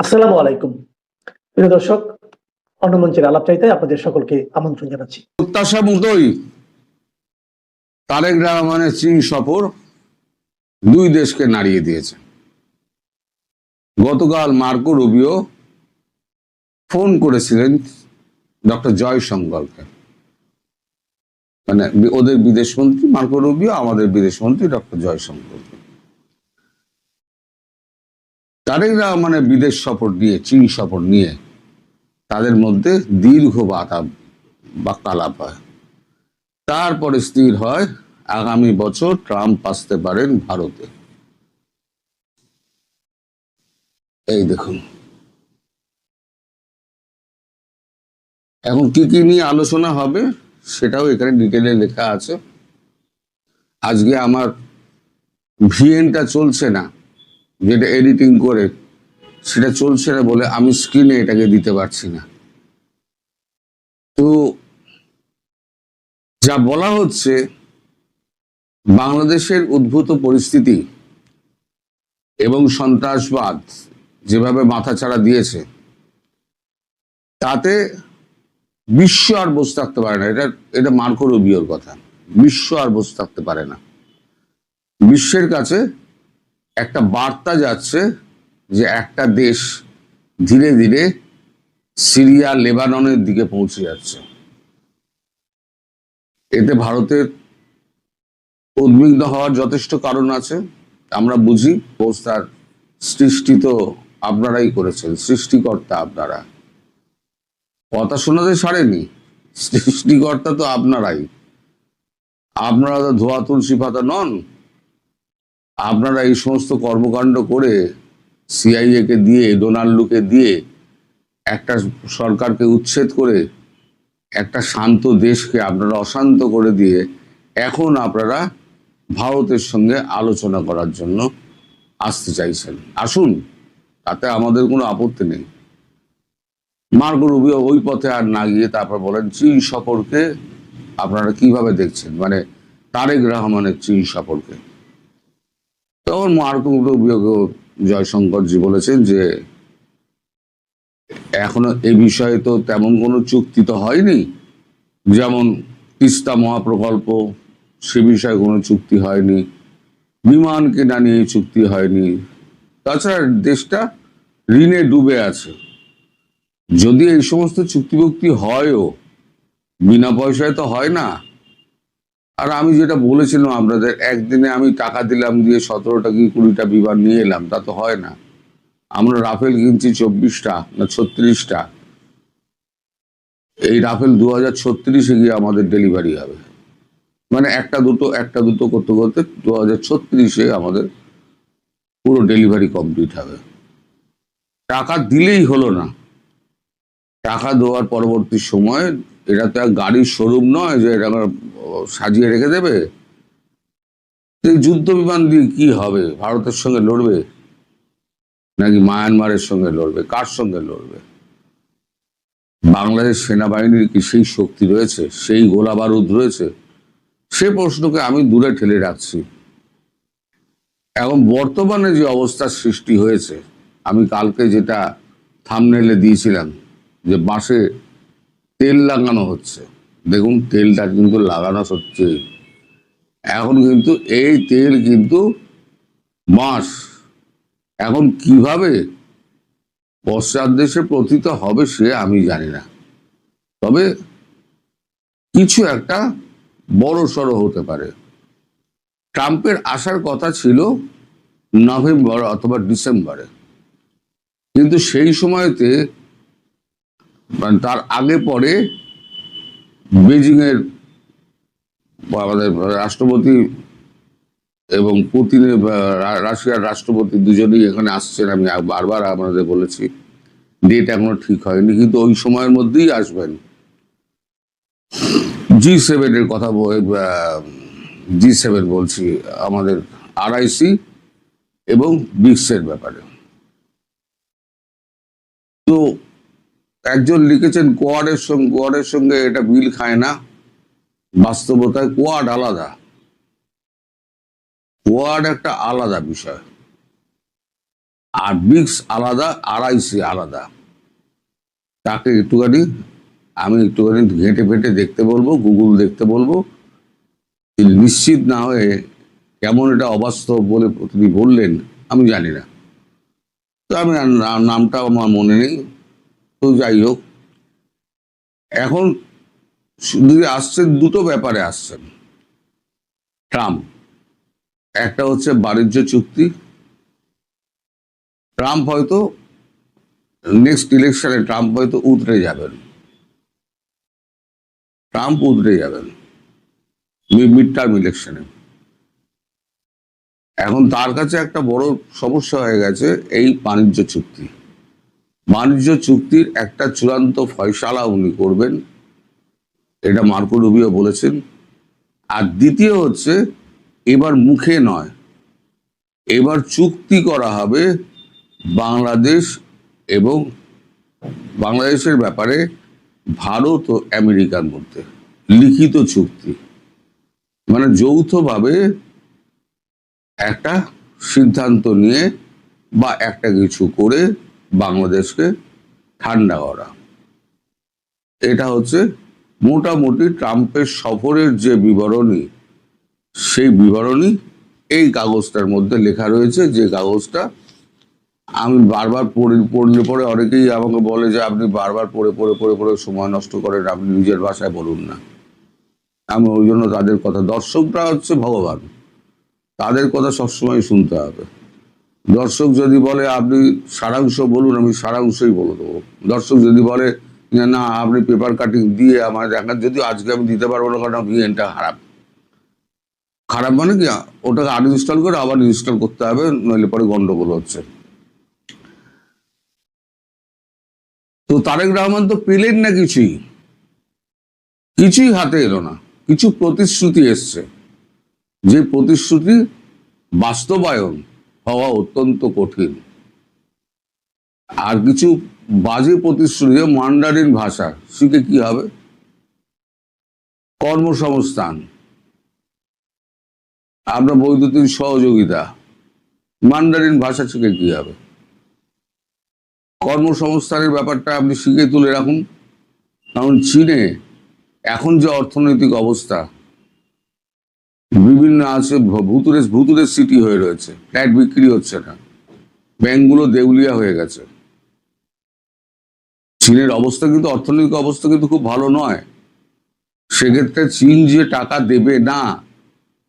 আসসালামু আলাইকুম। প্রিয় দর্শক, অন্য মঞ্চের আলাপচারিতায় আপনাদের সকলকে আমন্ত্রণ জানাচ্ছি। প্রত্যাশা মতোই তারেক রহমানের চীন সফর দুই দেশকে নাড়িয়ে দিয়েছে। গতকাল মার্কো রুবিও ফোন করেছিলেন ডক্টর জয়শঙ্করকে, মানে ওদের বিদেশমন্ত্রী মার্কো রুবিও, আমাদের বিদেশমন্ত্রী ডক্টর জয়শঙ্করকে। তারেক রহমানের বিদেশ সফর নিয়ে, চীন সফর নিয়ে তাদের মধ্যে দীর্ঘ বাক্যালাপ হয়। তারপরে স্থির হয় আগামী বছর ট্রাম্প আসতে পারেন ভারতে। এই দেখুন, এখন কি কি নিয়ে আলোচনা হবে সেটাও এখানে ডিটেলে লেখা আছে। আজকে আমার ভিএনটা চলছে না, যেটা এডিটিং করে সেটা চলছে না বলে আমি স্ক্রিনে এটাকে দিতে পারছি না। তো যা বলা হচ্ছে, বাংলাদেশের উদ্ভূত পরিস্থিতি এবং সন্ত্রাসবাদ যেভাবে মাথাচাড়া দিয়েছে, তাতে বিশ্ব আর বসে থাকতে পারে না। এটা মার্কো রুবিওর কথা। বিশ্ব আর বসে থাকতে পারে না। বিশ্বের কাছে একটা বার্তা যাচ্ছে যে একটা দেশ ধীরে ধীরে সিরিয়া, লেবাননের দিকে পৌঁছে যাচ্ছে। এতে ভারতের উদ্বিগ্ন হওয়ার যথেষ্ট কারণ আছে। আমরা বুঝি, অবস্থার সৃষ্টি তো আপনারাই করেছেন, সৃষ্টিকর্তা আপনারা। কথা শোনাতে ছাড়েনি, সৃষ্টিকর্তা তো আপনারাই। আপনারা তো ধোয়া তুলসী পাতা নন। আপনারা এই সমস্ত কর্মকাণ্ড করে সিআইএ কে দিয়ে, ডোনাল্ডুকে দিয়ে, একটা সরকারকে উচ্ছেদ করে একটা শান্ত দেশকে আপনারা অশান্ত করে দিয়ে এখন আপনারা ভারতের সঙ্গে আলোচনা করার জন্য আসতে চাইছেন। আসুন, তাতে আমাদের কোনো আপত্তি নেই। মার্কো রুবিও ওই পথে আর না গিয়ে তারপর বলেন চীন সফরকে আপনারা কিভাবে দেখছেন, মানে তারেক রহমানের চীন সফরকে। তখন মার্কো রুবিও জয়শঙ্করজি বলেছেন যে এখনো এই বিষয়ে তো তেমন কোনো চুক্তি তো হয়নি, যেমন তিস্তা মহাপ্রকল্প, সে বিষয়ে কোনো চুক্তি হয়নি, বিমান কেনা নিয়ে চুক্তি হয়নি। তাছাড়া দেশটা ঋণে ডুবে আছে। যদি এই সমস্ত চুক্তিভুক্তি হয়ও, বিনা পয়সায় তো হয় না। আর আমি যেটা বলেছিলাম আপনাদের, একদিনে আমি টাকা দিলাম দিয়ে 17টা কি 20টা বিমান নিয়ে এলাম, তা তো হয় না। আমরা রাফেল কিনছি 24টা না 36টা। এই রাফেল 2036-এ গিয়ে আমাদের ডেলিভারি হবে, মানে একটা দুটো করতে করতে 2036-এ আমাদের পুরো ডেলিভারি কমপ্লিট হবে। টাকা দিলেই হলো না। টাকা দেওয়ার পরবর্তী সময়, এটা তো এক গাড়ির শোরুম নয় যে এটা সাজিয়ে রেখে দেবে। যুদ্ধ বিমান দিয়ে কি হবে? ভারতের সঙ্গে লড়বে নাকি মায়ানমারের সঙ্গে লড়বে? কার সঙ্গে লড়বে? বাংলাদেশ সেনাবাহিনীর কি সেই শক্তি রয়েছে, সেই গোলা বারুদ রয়েছে? সে প্রশ্নকে আমি দূরে ঠেলে রাখছি। এখন বর্তমানে যে অবস্থার সৃষ্টি হয়েছে, আমি কালকে যেটা থাম্বনেইলে দিয়েছিলাম যে বাসে তেল লাগানো হচ্ছে, দেখুন তেলটা কিন্তু লাগানো হচ্ছে। এখন কিন্তু এই তেল কিন্তু বাঁশ। এখন কিভাবে পশ্চাৎ দেশে পতিত হবে সে আমি জানি না, তবে কিছু একটা বড় সড়ো হতে পারে। ট্রাম্পের আসার কথা ছিল নভেম্বর অথবা ডিসেম্বরে, কিন্তু সেই সময়তে মানে তার আগে পরে বেজিং এর আমাদের রাষ্ট্রপতি এবং পুতিনের, রাশিয়ার রাষ্ট্রপতি দুজনেই এখানে আসছেন। আমি বারবার আপনাদের বলেছি, ডেট এখনো ঠিক হয়নি, কিন্তু ওই সময়ের মধ্যেই আসবেন। G7 এর কথা, G7 বলছি, আমাদের RIC এবং ব্রিক্সের ব্যাপারে। তো একজন লিখেছেন কোয়াডের সঙ্গে এটা মিল খায় না। বাস্তবতায় কোয়াড আলাদা, কোয়াড একটা আলাদা বিষয়। আর ব্রিক্স আলাদা, RIC আলাদা। তাকে আমি একটুখানি ঘেঁটে ফেটে দেখতে বলবো, গুগল দেখতে বলবো। নিশ্চিত না হয়ে কেমন এটা অবাস্তব বলে তিনি বললেন আমি জানি না, তো আমি নামটা আমার মনে নেই। তো যাই হোক, এখন শুধু আসছেন দুটো ব্যাপারে আসছেন ট্রাম্প। একটা হচ্ছে বাণিজ্য চুক্তি। ট্রাম্প হয়তো নেক্সট ইলেকশনে উতরে যাবেন। মিড টার্ম ইলেকশনে। এখন তার কাছে একটা বড় সমস্যা হয়ে গেছে এই বাণিজ্য চুক্তি। বাণিজ্য চুক্তির একটা চূড়ান্ত ফয়সালা উনি করবেন, এটা মার্কো রুবিও বলেছেন। আর দ্বিতীয় হচ্ছে, এবার মুখে নয়, এবার চুক্তি করা হবে বাংলাদেশ এবং বাংলাদেশের ব্যাপারে ভারত ও আমেরিকার মধ্যে লিখিত চুক্তি, মানে যৌথভাবে একটা সিদ্ধান্ত নিয়ে বা একটা কিছু করে বাংলাদেশকে ঠান্ডা করা। এটা হচ্ছে মোটামুটি ট্রাম্পের সফরের যে বিবরণী, সেই বিবরণী এই কাগজটার মধ্যে লেখা রয়েছে। যে কাগজটা আমি বারবার পড়লে পরে অনেকেই আমাকে বলে যে আপনি বারবার পড়ে সময় নষ্ট করেন, আপনি নিজের ভাষায় বলুন না। আমি ওই জন্য তাদের কথা, দর্শকরা হচ্ছে ভগবান, তাদের কথা সবসময় শুনতে হবে। দর্শক যদি বলে আপনি সারাংশ বলুন, আমি সারাংশই বলে দেবো। দর্শক যদি বলে না আপনি পেপার কাটিং দিয়ে আমার দেখান, যদিও আজকে আমি দিতে পারবো না কারণ ভিএনটা খারাপ মানে কি, ওটাকে আনইনস্টল করে আবার ইনস্টল করতে হবে, নইলে পরে গন্ডগোল হচ্ছে। তো তারেক রহমান তো পেলেন না, কিছুই হাতে এলো না। কিছু প্রতিশ্রুতি এসছে, যে প্রতিশ্রুতি বাস্তবায়ন হওয়া অত্যন্ত কঠিন। আর কিছু বাজে প্রতিশ্রুতি, মান্ডারিন ভাষা শিখে কি হবে? কর্মসংস্থান, আপনার বৈদ্যুতিক সহযোগিতা, মান্ডারিন ভাষা শিখে কি হবে? কর্মসংস্থানের ব্যাপারটা আপনি শিখে তুলে রাখুন। কারণ চীনে এখন যে অর্থনৈতিক অবস্থা, বিভিন্ন আছে ভুতুরে সিটি হয়ে রয়েছে, ফ্ল্যাট বিক্রি হচ্ছে না, ব্যাংকগুলো দেউলিয়া হয়ে গেছে। চীনের অবস্থা কিন্তু, অর্থনৈতিক অবস্থা কিন্তু খুব ভালো নয়। সেক্ষেত্রে চীন যে টাকা দেবে না,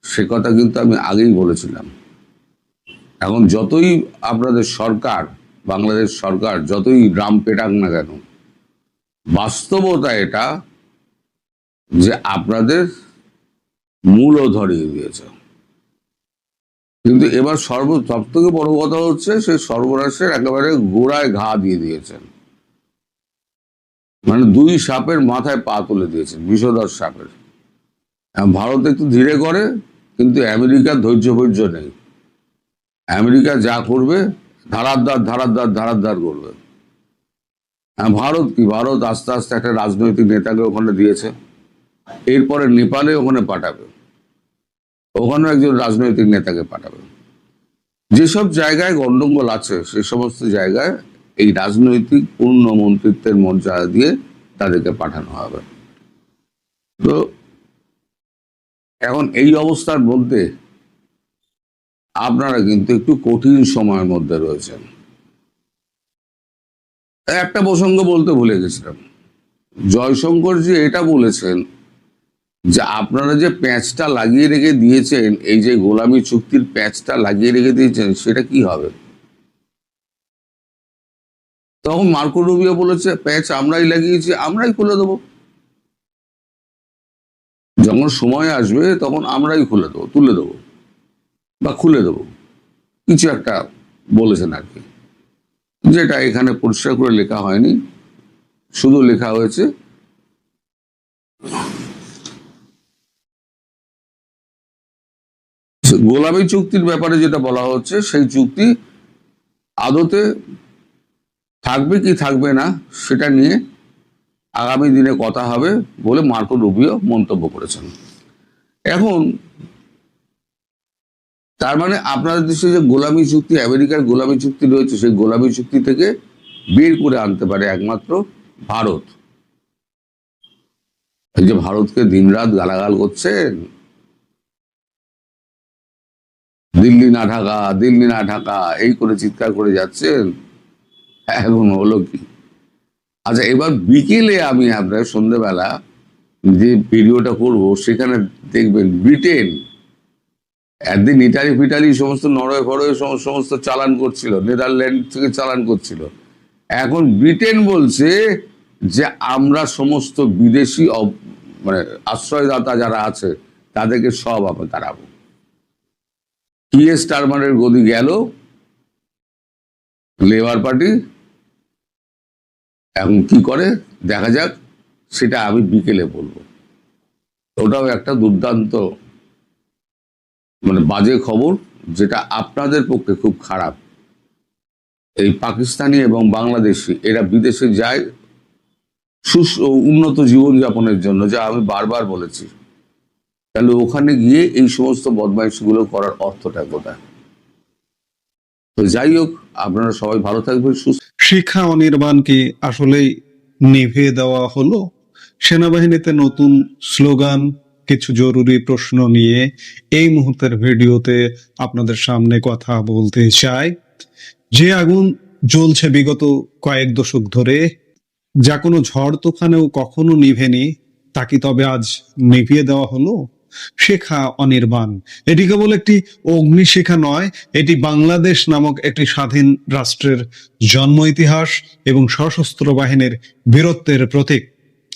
সে কথা কিন্তু আমি আগেই বলেছিলাম। এখন যতই আপনাদের সরকার, বাংলাদেশ সরকার যতই ড্রাম পেটাক না কেন, বাস্তবতা এটা যে আপনাদের মূলও ধরিয়ে দিয়েছে। কিন্তু এবার সব থেকে বড় কথা হচ্ছে, সে সর্বনাশের একেবারে গোড়ায় ঘা দিয়ে দিয়েছেন। মানে দুই সাপের মাথায় পা তুলে দিয়েছেন, বিষধর সাপের। ভারত একটু ধীরে করে, কিন্তু আমেরিকার ধৈর্য নেই। আমেরিকা যা করবে ধারাদ্দার করবে। ভারত আস্তে আস্তে একটা রাজনৈতিক নেতাকে ওখানে দিয়েছে, এরপরে নেপালে ওখানে পাঠাবে, ওখানে একজন রাজনৈতিক নেতাকে পাঠাবে। যেসব জায়গায় গন্ডগোল আছে সে সমস্ত জায়গায় এই রাজনৈতিক পূর্ণ মন্ত্রিত্বের মর্যাদা দিয়ে তাদেরকে পাঠানো হবে। তো এখন এই অবস্থার মধ্যে আপনারা কিন্তু একটু কঠিন সময়ের মধ্যে রয়েছেন। একটা প্রসঙ্গ বলতে ভুলে গেছিলাম, জয়শঙ্করজি এটা বলেছেন যে আপনারা যে প্যাঁচটা লাগিয়ে রেখে দিয়েছেন, এই যে গোলামি চুক্তির প্যাঁচটা লাগিয়ে রেখে দিয়েছেন, সেটা কি হবে? তখন মার্কো রুবিও বলেছে প্যাঁচ আমরাই লাগিয়েছি, আমরাই খুলে দেবো, যখন সময় আসবে তখন আমরাই তুলে দেবো বা খুলে দেবো, কিছু একটা বলেছেন আর কি, যেটা এখানে পরিষ্কার করে লেখা হয়নি, শুধু লেখা হয়েছে গোলামি চুক্তির ব্যাপারে যেটা বলা হচ্ছে, সেই চুক্তি আদতে থাকবে কি থাকবে না সেটা নিয়ে আগামী দিনে কথা হবে বলে মার্কো রুবিও মন্তব্য করেছেন। এখন তার মানে আপনাদের দেশে যে গোলামী চুক্তি, আমেরিকার গোলামী চুক্তি রয়েছে, সেই গোলামী চুক্তি থেকে বের করে আনতে পারে একমাত্র ভারত। এই যে ভারতকে দিনরাত গালাগাল করছেন, দিল্লি না ঢাকা, দিল্লি না ঢাকা এই করে চিৎকার করে যাচ্ছেন, এখন হলো কি? আচ্ছা, এবার বিকেলে আমি আপনার সন্ধ্যেবেলা যে ভিডিওটা করব, সেখানে দেখবেন ব্রিটেন একদিন ইটালি ফিটালি সমস্ত নরওয়ে ফরওয়ে সমস্ত চালান করছিল, নেদারল্যান্ড থেকে চালান করছিল, এখন ব্রিটেন বলছে যে আমরা সমস্ত বিদেশি মানে আশ্রয়দাতা যারা আছে তাদেরকে সব আমরা তাড়াবো। কিয়ের স্টারমারের গদি গেল, লেবার পার্টি এখন কি করে দেখা যাক, সেটা আমি বিকেলে বলবো। ওটাও একটা দুর্দান্ত মানে বাজে খবর, যেটা আপনাদের পক্ষে খুব খারাপ। এই পাকিস্তানি এবং বাংলাদেশি এরা বিদেশে যায় উন্নত জীবনযাপনের জন্য, যা আমি বারবার বলেছি, তাহলে ওখানে গিয়ে এই সমস্ত বদমাইশিগুলো করার অর্থটা কোথায়? তো যাই হোক, আপনারা সবাই ভালো থাকবেন, সুস্থ। শিখা অনির্বাণকে আসলেই নিভিয়ে দেওয়া হলো? সেনাবাহিনীতে নতুন স্লোগান, কিছু জরুরি প্রশ্ন নিয়ে এই মুহূর্তের ভিডিওতে আপনাদের সামনে কথা বলতে চাই। যে আগুন জ্বলছে বিগত কয়েক দশক ধরে, যা কোনো ঝড় তুফানেও কখনো নিভেনি, তা কি তবে আজ নিভিয়ে দেওয়া হলো? শিখা অনির্বাণ এটি কেবল একটি অগ্নিশিখা নয়, এটি বাংলাদেশ নামক একটি স্বাধীন রাষ্ট্রের জন্ম ইতিহাস এবং সশস্ত্র বাহিনীর বীরত্বের প্রতীক।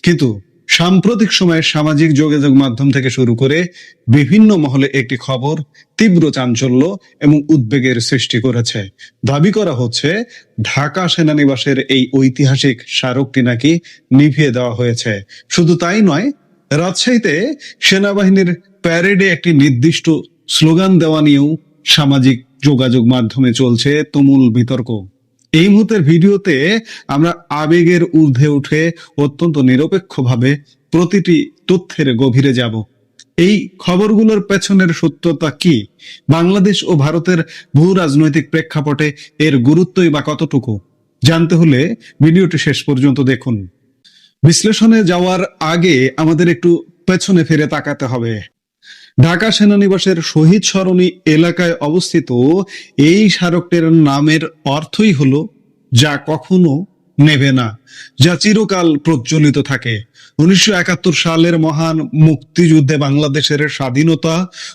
কিন্তু সাম্প্রতিক সময়ে সামাজিক যোগাযোগ মাধ্যম থেকে শুরু করে বিভিন্ন মহলে একটি খবর তীব্র চাঞ্চল্য এবং উদ্বেগের সৃষ্টি করেছে। দাবি করা হচ্ছে ঢাকা সেনানিবাসের এই ঐতিহাসিক স্মারকটি নাকি নিভিয়ে দেওয়া হয়েছে। শুধু তাই নয়, রাজশাহীতে সেনাবাহিনীর প্যারেডে একটি নির্দিষ্ট স্লোগান দেওয়া নিয়েও সামাজিক যোগাযোগ মাধ্যমে চলছে তুমুল বিতর্ক। এই মুহূর্তের ভিডিওতে আমরা আবেগের ঊর্ধ্বে উঠে অত্যন্ত নিরপেক্ষভাবে প্রতিটি তথ্যের গভীরে যাব। এই খবরগুলোর পেছনের সত্যতা কি? বাংলাদেশ ও ভারতের ভূ রাজনৈতিক প্রেক্ষাপটে এর গুরুত্বই বা কতটুকু? জানতে হলে ভিডিওটি শেষ পর্যন্ত দেখুন। বিশ্লেষণে যাওয়ার আগে আমাদের একটু পেছনে ফিরে তাকাতে হবে। ঢাকা সেনানিবাসের শহীদ সরণি এলাকায় অবস্থিত এই স্মারকটির নামের অর্থই হলো যা কখনো নেবে না, যা চিরকাল প্রজ্বলিত থাকে। 1971 সালের মহান মুক্তিযুদ্ধে বাংলাদেশের স্বাধীনতা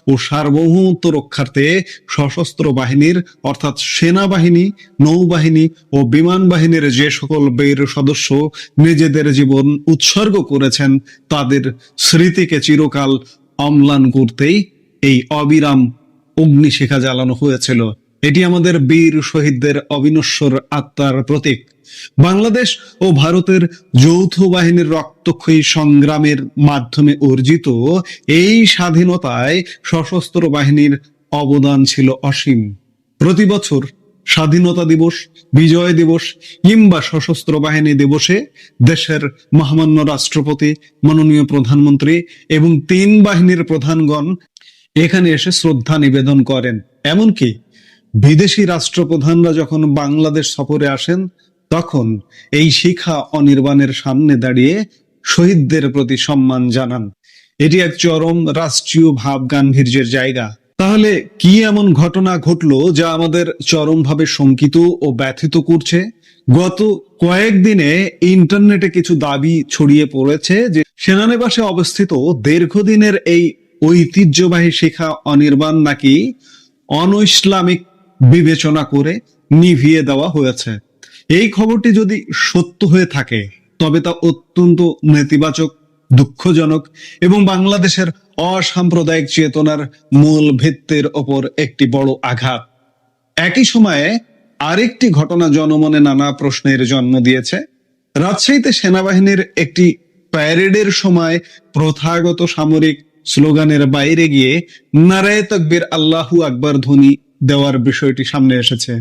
ও সার্বভৌমত্ব রক্ষার্থে সশস্ত্র বাহিনীর অর্থাৎ সেনাবাহিনী, নৌবাহিনী ও বিমান বাহিনীর যে সকল বীর সদস্য নিজেদের জীবন উৎসর্গ করেছেন, তাদের স্মৃতিকে চিরকাল অম্লান করতেই এই অবিরাম অগ্নিশিখা জ্বালানো হয়েছিল। এটি আমাদের বীর শহীদদের অবিনশ্বর আত্মার প্রতীক। বাংলাদেশ ও ভারতের যৌথ বাহিনীর রক্তক্ষয়ী সংগ্রামের মাধ্যমে অর্জিত এই স্বাধীনতায় সশস্ত্র বাহিনীর অবদান ছিল অসীম। প্রতি বছর স্বাধীনতা দিবস, বিজয় দিবস কিংবা সশস্ত্র বাহিনী দিবসে দেশের মহামান্য রাষ্ট্রপতি, মাননীয় প্রধানমন্ত্রী এবং 3 বাহিনীর প্রধানগণ এখানে এসে শ্রদ্ধা নিবেদন করেন। এমনকি বিদেশি রাষ্ট্রপ্রধানরা যখন বাংলাদেশ সফরে আসেন, তখন এই শিখা অনির্বাণের সামনে দাঁড়িয়ে শহীদদের প্রতি সম্মান জানান। এটি এক চরম রাষ্ট্রীয় ভাব গাম্ভীর্যের জায়গা। তাহলে কি এমন ঘটনা ঘটলো যা আমাদের চরমভাবে শঙ্কিত ও ব্যথিত করছে? গত কয়েকদিনে ইন্টারনেটে কিছু দাবি ছড়িয়ে পড়েছে যে সেনানিবাসে অবস্থিত দীর্ঘদিনের এই ঐতিহ্যবাহী শিখা অনির্বাণ নাকি অনৈসলামিক বিবেচনা করে নিভিয়ে দেওয়া হয়েছে। এই খবরটি যদি সত্য হয়ে থাকে, তবে তা অত্যন্ত নেতিবাচক, দুঃখজনক এবং বাংলাদেশের অসাম্প্রদায়িক চেতনার মূল ভিত্তির ওপর একটি বড় আঘাত। একই সময়ে আরেকটি ঘটনা জনমনে নানা প্রশ্নের জন্ম দিয়েছে। রাজশাহীতে সেনাবাহিনীর একটি প্যারেডের সময় প্রথাগত সামরিক স্লোগানের বাইরে গিয়ে নারায়ে তাকবীর, আল্লাহু আকবার ধ্বনি দেওয়ার বিষয়টি সামনে এসেছে।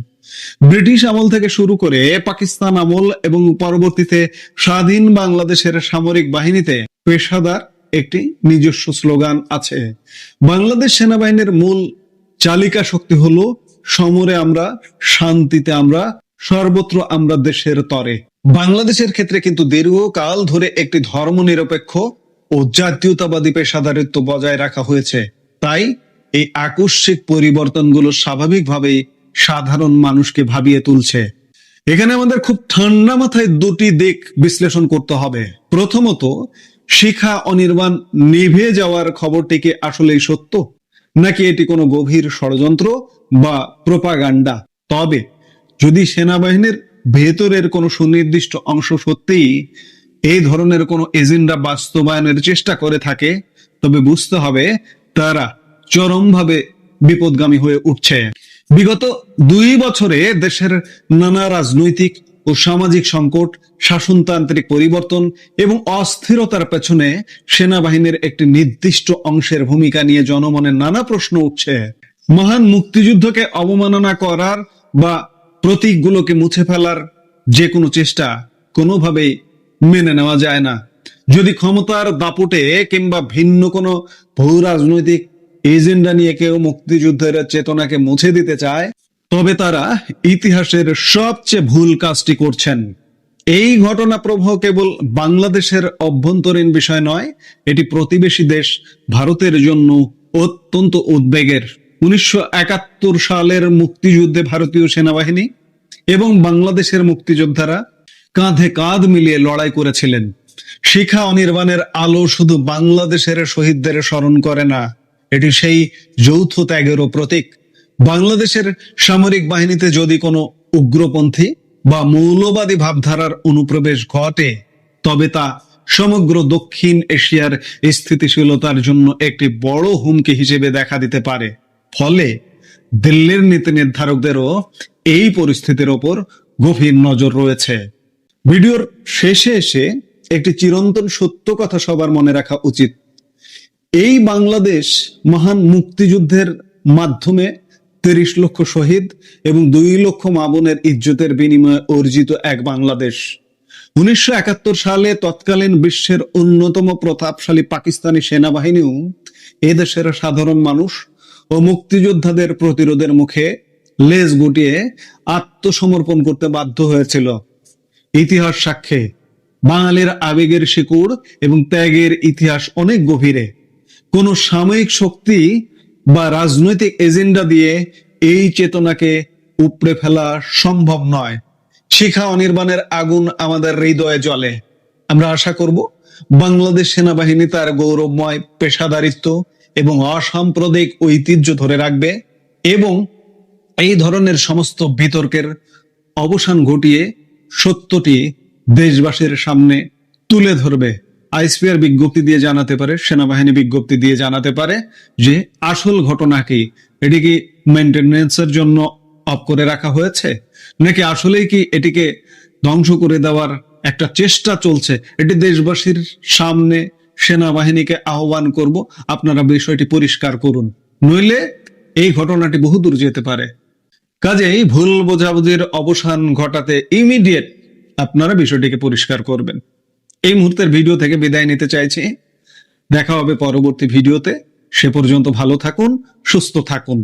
ব্রিটিশ আমল থেকে শুরু করে পাকিস্তান আমল এবং পরবর্তীতে স্বাধীন বাংলাদেশের সামরিক বাহিনীতে পেশাদার একটি নিজস্ব স্লোগান আছে। বাংলাদেশ সেনাবাহিনীর মূল চালিকা শক্তি হলো সমরে আমরা, শান্তিতে আমরা, সর্বত্র আমরা দেশের তরে। বাংলাদেশের ক্ষেত্রে কিন্তু দীর্ঘকাল ধরে একটি ধর্মনিরপেক্ষ ও জাতীয়তাবাদী পেশাদারিত্ব বজায় রাখা হয়েছে। তাই এই আকস্মিক পরিবর্তনগুলো স্বাভাবিকভাবেই সাধারণ মানুষকে ভাবিয়ে তুলছে। এখানে আমাদের খুব ঠান্ডা মাথায় দুটি দিক বিশ্লেষণ করতে হবে। প্রথমত, শিখা অনির্বাণ নিভে যাওয়ার খবরটি কি আসলেই সত্য, নাকি এটি কোনো গভীর ষড়যন্ত্র বা প্রোপাগান্ডা? তবে যদি সেনাবাহিনীর ভেতরের কোনো সুনির্দিষ্ট অংশ সত্যিই এই ধরনের কোনো এজেন্ডা বাস্তবায়নের চেষ্টা করে থাকে, তবে বুঝতে হবে তারা চরমভাবে বিপদগামী হয়ে উঠছে। বিগত 2 বছরে দেশের নানা রাজনৈতিক ও সামাজিক সংকট, শাসনতান্ত্রিক পরিবর্তন এবং অস্থিরতার পেছনে সেনাবাহিনীর একটি নির্দিষ্ট অংশের ভূমিকা নিয়ে জনমনে নানা প্রশ্ন উঠছে। মহান মুক্তিযুদ্ধকে অবমাননা করার বা প্রতীকগুলোকে মুছে ফেলার যে কোনো চেষ্টা কোনোভাবেই মেনে নেওয়া যায় না। যদি ক্ষমতার দাপটে কিংবা ভিন্ন কোনো ভূ রাজনৈতিক এজেন্ডা নিয়ে কেউ মুক্তিযুদ্ধের চেতনাকে মুছে দিতে চায়, তবে তারা ইতিহাসের সবচেয়ে ভুল কাজটি করছেন। এই ঘটনা প্রবাহ কেবল বাংলাদেশের অভ্যন্তরীণ বিষয় নয়, এটি প্রতিবেশী দেশ ভারতের জন্য অত্যন্ত উদ্বেগের। 1971 সালের মুক্তিযুদ্ধে ভারতীয় সেনাবাহিনী এবং বাংলাদেশের মুক্তিযোদ্ধারা কাঁধে কাঁধ মিলিয়ে লড়াই করেছিলেন। শিখা অনির্বাণের আলো শুধু বাংলাদেশের শহীদদের স্মরণ করে না, এটি সেই যৌথ ত্যাগেরও প্রতীক। বাংলাদেশের সামরিক বাহিনীতে যদি কোনো উগ্রপন্থী বা মৌলবাদী ভাবধারার অনুপ্রবেশ ঘটে, তবে তা সমগ্র দক্ষিণ এশিয়ার স্থিতিশীলতার জন্য একটি বড় হুমকি হিসেবে দেখা দিতে পারে। ফলে দিল্লির নীতি নির্ধারকদেরও এই পরিস্থিতির ওপর গভীর নজর রয়েছে। ভিডিওর শেষে এসে একটি চিরন্তন সত্য কথা সবার মনে রাখা উচিত। এই বাংলাদেশ মহান মুক্তিযুদ্ধের মাধ্যমে 30 লক্ষ শহীদ এবং 2 লক্ষ মা বোনের ইজ্জতের বিনিময়ে অর্জিত এক বাংলাদেশ। 1971 সালে তৎকালীন বিশ্বের অন্যতম প্রতাপশালী পাকিস্তানি সেনাবাহিনীও এদেশের সাধারণ মানুষ ও মুক্তিযোদ্ধাদের প্রতিরোধের মুখে লেজ গুটিয়ে আত্মসমর্পণ করতে বাধ্য হয়েছিল। ইতিহাস সাক্ষ্যে বাঙালির আবেগের শিকড় এবং ত্যাগের ইতিহাস অনেক গভীরে। কোন সাময়িক শক্তি বা রাজনৈতিক এজেন্ডা দিয়ে এই চেতনাকে উপড়ে ফেলা সম্ভব নয়। শিখা অনির্বাণের আগুন আমাদের হৃদয়ে জ্বলে। আমরা আশা করব বাংলাদেশ সেনাবাহিনী তার গৌরবময় পেশাদারিত্ব এবং অসাম্প্রদায়িক ঐতিহ্য ধরে রাখবে এবং এই ধরনের সমস্ত বিতর্কের অবসান ঘটিয়ে সত্যটি দেশবাসীর সামনে তুলে ধরবে। আইএসপিআর বিজ্ঞপ্তি দিয়ে জানাতে পারে, সেনাবাহিনী বিজ্ঞপ্তি দিয়ে জানাতে পারে যে আসল ঘটনা কি। এটি কি মেইনটেনেন্সের জন্য অফ করে রাখা হয়েছে, নাকি আসলেই কি এটিকে ধ্বংস করে দেওয়ার একটা চেষ্টা চলছে? এটি দেশবাসীর সামনে সেনাবাহিনীকে আহ্বান করব, আপনারা বিষয়টি পরিষ্কার করুন, নইলে এই ঘটনাটি বহুদূর যেতে পারে। কাজেই ভুল বোঝাবুঝির অবসান ঘটাতে ইমিডিয়েট আপনারা বিষয়টিকে পরিষ্কার করবেন। এই মুহূর্তের ভিডিও থেকে বিদায় নিতে চাইছি। দেখা হবে পরবর্তী ভিডিওতে। সে পর্যন্ত ভালো থাকুন, সুস্থ থাকুন।